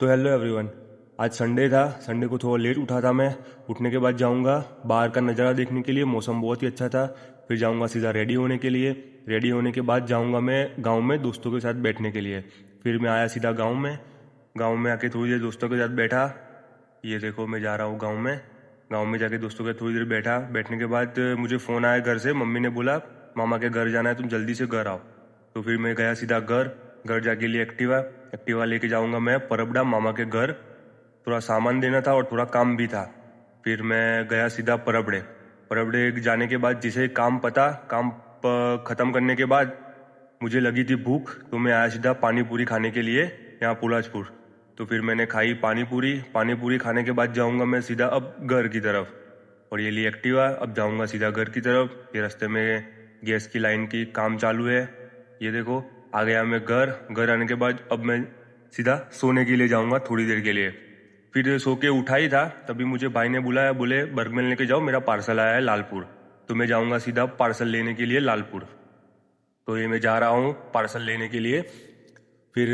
तो hello everyone. आज Sunday था। संडे को थोड़ा लेट उठा था मैं। उठने के बाद जाऊंगा बाहर का नज़ारा देखने के लिए। मौसम बहुत ही अच्छा था। फिर जाऊंगा सीधा रेडी होने के लिए। रेडी होने के बाद जाऊंगा मैं गांव में दोस्तों के साथ बैठने के लिए। फिर मैं आया सीधा गांव में। गांव में आके थोड़ी देर दोस्तों के साथ बैठा। ये देखो मैं जा रहा हूँ गाँव में। गाँव में जाके दोस्तों के साथ थोड़ी देर बैठा। बैठने के बाद मुझे फ़ोन आया घर से। मम्मी ने बोला मामा के घर जाना है, तुम जल्दी से घर आओ। तो फिर मैं गया सीधा घर। घर जाके लिए एक्टिवा। एक्टिवा लेके जाऊंगा मैं परबड़ा मामा के घर। थोड़ा सामान देना था और थोड़ा काम भी था। फिर मैं गया सीधा परबड़े। परबड़े जाने के बाद जिसे काम पता काम ख़त्म करने के बाद मुझे लगी थी भूख, तो मैं आया सीधा पानी पूरी खाने के लिए यहाँ पुलाजपुर। तो फिर मैंने खाई पानी पूरी। पानी पूरी खाने के बाद जाऊंगा मैं सीधा अब घर की तरफ। और ये लिए एक्टिवा, अब जाऊंगा सीधा घर की तरफ। ये रास्ते में गैस की लाइन की काम चालू है। ये देखो आ गया मैं घर। घर आने के बाद अब मैं सीधा सोने के लिए जाऊंगा थोड़ी देर के लिए। फिर सो के उठा ही था तभी मुझे भाई ने बुलाया, बोले बर्गमैन लेके जाओ, मेरा पार्सल आया है लालपुर। तो मैं जाऊंगा सीधा पार्सल लेने के लिए लालपुर। तो ये मैं जा रहा हूँ पार्सल लेने के लिए। फिर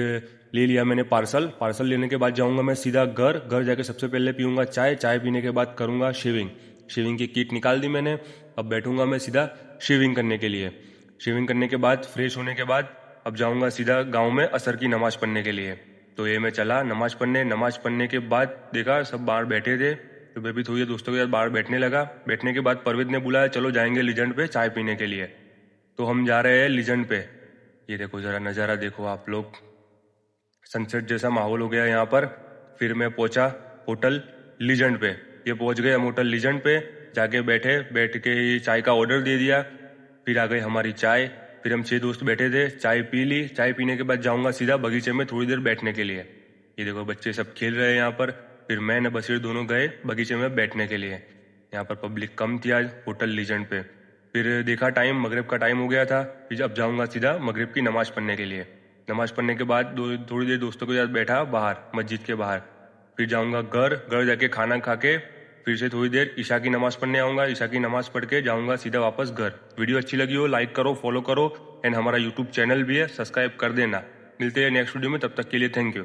ले लिया मैंने पार्सल। पार्सल लेने के बाद जाऊंगा मैं सीधा घर। घर जाके सबसे पहले पीऊंगा चाय। चाय पीने के बाद करूंगा शेविंग। शेविंग की किट निकाल दी मैंने। अब बैठूंगा मैं सीधा शेविंग करने के लिए। शेविंग करने के बाद फ्रेश होने के बाद अब जाऊंगा सीधा गांव में असर की नमाज पढ़ने के लिए। तो ये मैं चला नमाज पढ़ने। नमाज पढ़ने के बाद देखा सब बाहर बैठे थे, तो मैं भी थोड़ी देर दोस्तों के साथ बाहर बैठने लगा। बैठने के बाद परवेद ने बुलाया चलो जाएंगे लीजेंड पे चाय पीने के लिए। तो हम जा रहे हैं लीजेंड पे। ये देखो ज़रा नज़ारा देखो आप लोग। सनसेट जैसा माहौल हो गया यहाँ पर। फिर मैं पहुंचा होटल लीजेंड पे। ये पहुंच गए हम होटल लीजेंड पे। जाके बैठे, बैठ के ही चाय का ऑर्डर दे दिया। फिर आ गई हमारी चाय। फिर हम 6 दोस्त बैठे थे, चाय पी ली। चाय पीने के बाद जाऊंगा सीधा बगीचे में थोड़ी देर बैठने के लिए। ये देखो बच्चे सब खेल रहे हैं यहाँ पर। फिर मैं न बशीर दोनों गए बगीचे में बैठने के लिए। यहाँ पर पब्लिक कम थी आज होटल लीजेंड पे। फिर देखा टाइम, मगरिब का टाइम हो गया था। फिर अब जाऊंगा सीधा मगरिब की नमाज पढ़ने के लिए। नमाज पढ़ने के बाद थोड़ी देर दोस्तों के साथ बैठा बाहर मस्जिद के बाहर। फिर जाऊंगा घर। घर जाके खाना खा के फिर से थोड़ी देर ईशा की नमाज पढ़ने आऊंगा। ईशा की नमाज पढ़ के जाऊंगा सीधा वापस घर। वीडियो अच्छी लगी हो लाइक करो, फॉलो करो। एंड हमारा यूट्यूब चैनल भी है, सब्सक्राइब कर देना। मिलते हैं नेक्स्ट वीडियो में, तब तक के लिए थैंक यू।